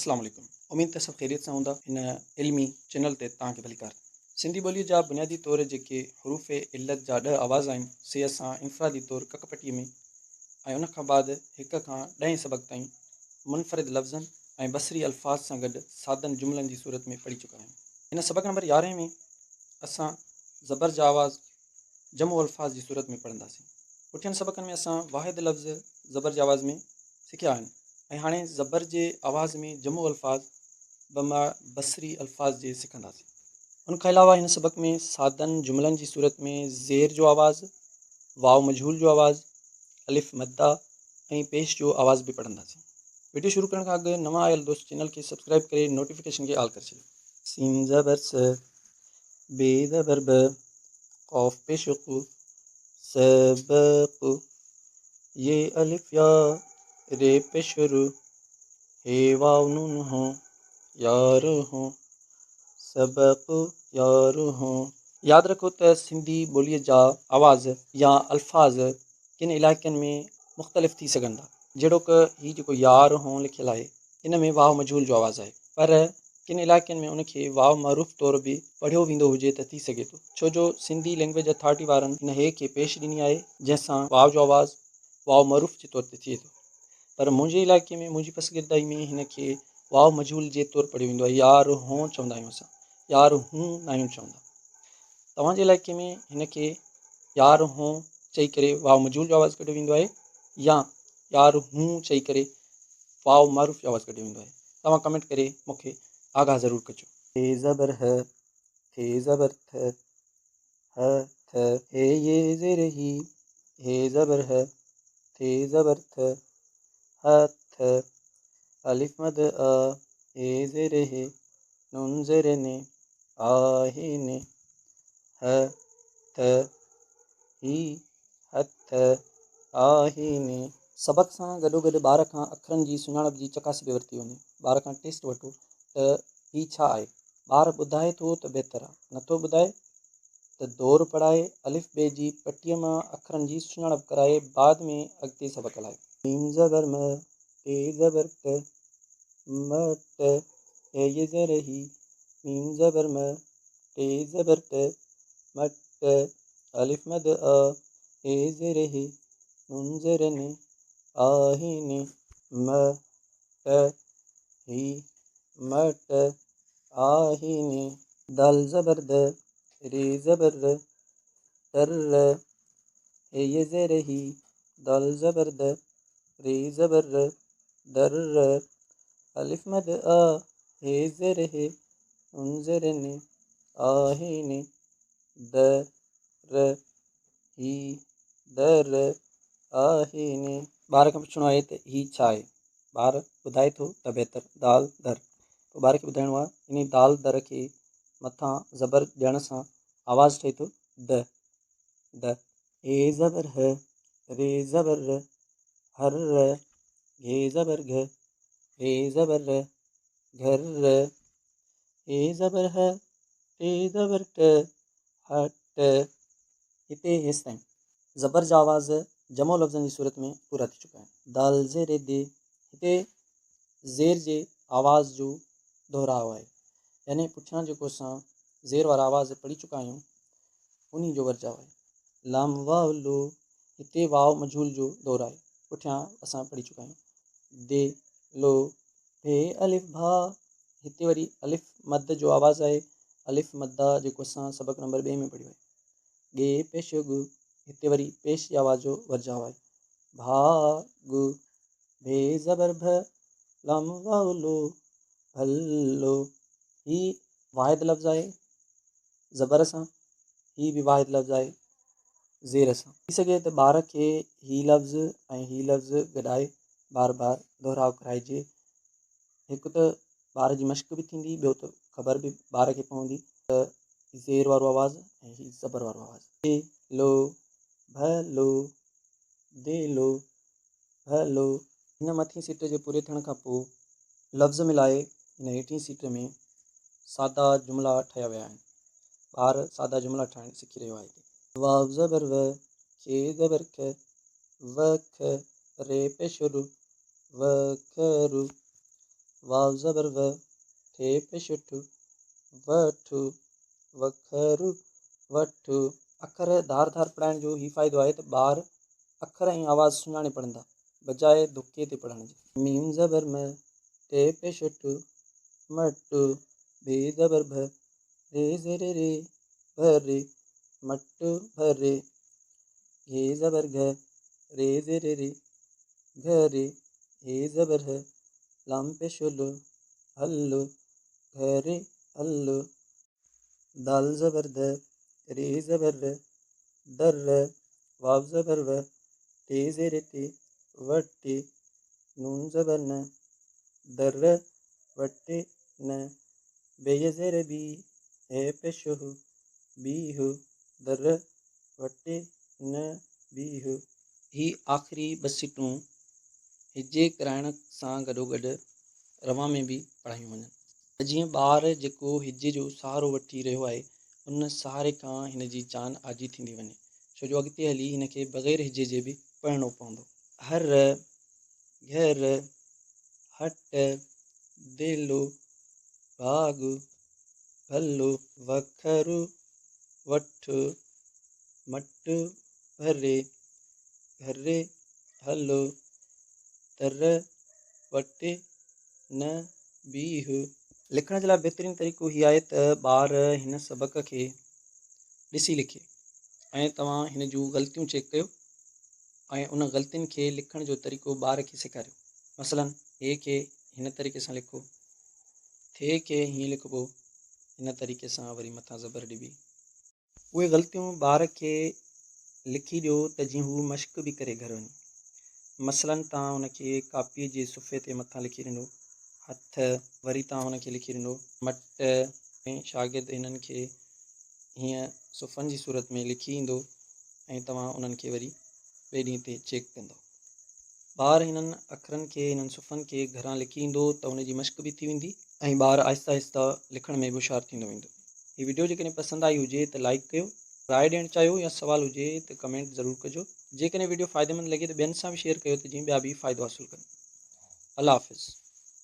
अस्सलाम वालेकुम। उम्मीद त सभु ख़ैरियत सां हूंदा। हिन इल्मी चैनल ते तव्हांखे भलीकार। सिंधी ॿोलीअ जा बुनियादी तौर जेके हरूफ़ इल्लत जा 10 आवाज़ आहिनि से असां इनफ़रादी तौर ककपटीअ में ऐं उन खां बाद 1 खां 10 सबक़ ताईं मुनफ़रिद लफ़्ज़नि ऐं बसरी अल्फाज़ सां गॾु सादनि जुमलनि जी सूरत में पढ़ी चुका आहियूं। हिन सबक़ नंबर 11 में असां ज़बर जा आवाज़ जमो अल्फाज़ जी सूरत में पढ़ंदासीं। पुठियनि सबक़नि में असां वाहिद लफ़्ज़ ज़बर जे आवाज़ में सिखिया आहिनि ऐं हाणे ज़बर जे आवाज़ में जमो अल्फाज़ बमा बसरी अल्फाज़ जे सिखंदासीं। उनखां अलावा हिन सबक़ में सादनि जुमलनि जी सूरत में ज़ेर जो आवाज़, वाव मजहूल जो आवाज़, अलिफ मद्दा ऐं पेश जो आवाज़ बि पढ़ंदासीं। वीडियो शुरू करण खां अॻु नवां आयल दोस्त चैनल खे सब्सक्राइब करे नोटिफिकेशन खे ऑल करे छॾियो। सीन ज़बर स, बे ज़बर ब, क़ाफ पेश क़ु, सबक़, ये अलिफ या, रे पेश रु, हे वाव नून हो, यार हो, सबक़ यार हो। यादि रखो त सिंधी ॿोलीअ जा आवाज़ या अल्फाज़ किन इलाइक़नि में मुख़्तलिफ़ थी सघनि था। जहिड़ोकि हीउ जेको यार हो लिखियलु आहे इन में वाव मजहूल जो आवाज़ु आहे, पर किन इलाइक़नि में उनखे वाव मरूफ़ तौर बि पढ़ियो वेंदो हुजे त थी सघे थो, छो जो सिंधी लैंग्वेज अथॉरिटी वारनि हिन हे खे पेश ॾिनी आहे जंहिंसां वाव जो आवाज़ु वाव मरूफ़ जे तौर ते थिए थो। पर मुंहिंजे इलाइक़े में, मुंहिंजी पसगिरदाई में हिन खे वाव मजहूल जे तौर पढ़ियो वेंदो आहे। यार हों चवंदा आहियूं असां, यार हूं न आहियूं चवंदा। तव्हांजे इलाइक़े में हिन खे यार हों चई करे वाव मजहूल जो आवाज़ु कढियो वेंदो आहे या यार हूं चई करे वाव मरूफ़ जो आवाज़ु कढियो वेंदो आहे। तव्हां कमेंट करे मूंखे आगाह ज़रूरु कजो। हे ज़बर ह, थे ज़बर थ, ह थ, हे ये ज़ेर ही, हे ज़बर ह, थे ज़बर थ, ह थ, अलिफ मद अ, हे ज़ेर हे, नून ज़ेर ने, आ हे ने, ह थ, ही हथ, आ ही ने। सबक़ सां गॾोगॾु ॿार खां अखरनि जी सुञाणप जी चकासी बि वरिती वञे। ॿार खां टेस्ट वठो त ही छा आहे। ॿार ॿुधाए थो त बहितर आहे, नथो ॿुधाए त दौर पढ़ाए अलिफ ॿे जी पटीअ मां अखरनि जी सुञाणप कराए बाद में अॻिते सबक़ हलाए। मीम ज़बर म, ते ज़बर त, मट, हे ये ज़र ही, मीम ज़बर म, ते ज़बर त, मट, अलिफ मद अ, हे ज़ेर हे, नून ज़ेर ने, आ हे ने, म ट, ही मट, आ हे ने। दाल ज़बर द, रे ज़बर र, दर र, हे ये ज़ेर ही, दाल ज़बर द, रे ज़बर र, दर र, अलिफ मद आ, हे ज़ेर हे, नून ज़ेर ने, आ हे ने, द र, ही दर, आ हे ने। ॿार खां पुछिणो आहे त ही छा आहे। ॿार ॿुधाए थो त बहितर, दाल दर। पोइ ॿार खे ॿुधाइणो आहे इन दाल दर खे मथां ज़बर ॾियण सां आवाज़ु ठहे थो द, द। हे ज़बर ह, रे ज़बर र, हर र, घे ज़बर घ, हे ज़बर र, घर र, हे ज़बर ह, टे ज़बर ट, हट। हिते हेसि ताईं ज़बर जा आवाज़ जमो लफ़्ज़नि जी सूरत में पूरा थी चुका आहिनि। दाल ज़ेर दे, हिते ज़ेर जे आवाज़ जो दोहराव आहे, यानी पुठियां जेको असां ज़ेर वारा आवाज़ पढ़ी चुका आहियूं उन जो वर्जाव आहे। लाम वाव लो, हिते वाव मजहूल जो दौर आहे, पुठियां असां पढ़ी चुका आहियूं। दे लो, हे अलिफ भा, हिते वरी अलिफ मद जो आवाज़ु आहे, अलिफ मद्दा जेको असां सबक़ नंबर 2 में पढ़ियो आहे। गे पेश गु, हिते वरी पेश जी आवाज़ जो वर्जाव आहे। भाग, भे ज़बर भ, लाम वाव लो, भलो। ही वाहिद लफ़्ज़ आहे ज़बर सां, ही बि वाहिद लफ़्ज़ आहे ज़ेर सां। थी सघे त ॿार खे ही लफ़्ज़ ऐं ही लफ़्ज़ गॾाए बार बार दोहराव कराइजे। हिकु त ॿार जी मश्क बि थींदी, ॿियो त ख़बर बि ॿार खे पवंदी त ज़ेर वारो आवाज़ु ऐं ही ज़बर वारो आवाज़ु। दे लो, भलो, दे लो, भलो। हिन मथीं सीट जे पूरे थियण खां पोइ लफ़्ज़ मिलाए हिन हेठीं सीट में सादा जुमिला ठाहिया विया आहिनि। ॿार सादा जुमिला ठाहिणु सिखी रहियो आहे। वाव ज़बर व, खे ज़बर ख, व ख, रे पेश रु, व ख रु, वाव ज़बर व, ठे पेश ठु, वठु, वखरु, वठु। अखर धार धार पढ़ाइण जो ही फ़ाइदो आहे त ॿार अखर ऐं आवाज़ सुञाणे पढ़ंदा बजाए दुके ते पढ़ण जे। मीम ज़बर म, टे पेश ठु, मटु, बे ज़बर भ, रे ज़ेर रे, भरे, मटु भरे। घे ज़बर घ, रे ज़ेर रे, घरे, हे ज़बर ह, लाम पेश लु, हल्लु, घरे हल्लु। दाल ज़बर द, रे ज़बर र, दर, वाव ज़बर व, टे ज़ेर ते, वटे, नून ज़बर न, दर, वटे न। बे ज़ेर बी, हे पेश हु, बीहु, दर, वटे न, बीहु। ही आख़िरी बसिटूं हिजे कराइण सां गॾोगॾु रवां में बि पढ़ायूं वञनि। जीअं ॿार जेको हिजे जो सहारो वठी रहियो आहे उन सहारे खां हिन जी जान आजी थींदी वञे, छो जो अॻिते हली हिन खे बग़ैर हिजे जे बि पढ़णो पवंदो। हर, घर, हट, दिलो, भाग, भलो, वखरु, वठु, मटु भरे, घरे हलो, दर, वटे न, बीहु। लिखण जे लाइ बहितरीनु तरीक़ो हीअ आहे त ॿार हिन सबक़ खे ॾिसी लिखे ऐं तव्हां हिन जूं ग़लतियूं चेक कयो ऐं उन ग़लतियुनि खे लिखण जो तरीक़ो ॿार खे सेखारियो। मसलन हे खे हिन तरीक़े सां लिखो, थे खे हीअं लिखिबो, हिन तरीक़े सां वरी मथां ज़बर ॾिबी। उहे ग़लतियूं ॿार खे लिखी ॾियो त जीअं हू मश्क बि करे घर वञे। मसलन तव्हां हुनखे कापीअ जे सुफ़े ते मथां लिखी ॾिनो हथ, वरी तव्हां हुनखे लिखी ॾिनो मट ऐं शागिर्द हिननि खे हीअं सुफ़नि जी सूरत में लिखी ईंदो ऐं तव्हां उन्हनि खे वरी ॿिए ॾींहं ते चेक कंदो। ॿार हिननि अखरनि खे हिननि सुफ़नि खे घरां लिखी ईंदो त उनजी मश्क बि थी वेंदी ऐं ॿार आहिस्ता आहिस्ता लिखण में बि होशियारु थींदो वेंदो। हीअ वीडियो जेकॾहिं पसंदि आई हुजे त लाइक कयो, राय ॾियणु चाहियो या सुवाल हुजे त कमेंट ज़रूरु कजो। जेकॾहिं वीडियो फ़ाइदेमंद लॻे त ॿियनि सां बि शेयर कयो त जीअं ॿिया बि फ़ाइदो हासिलु कनि। अल्लाह हाफ़िज़।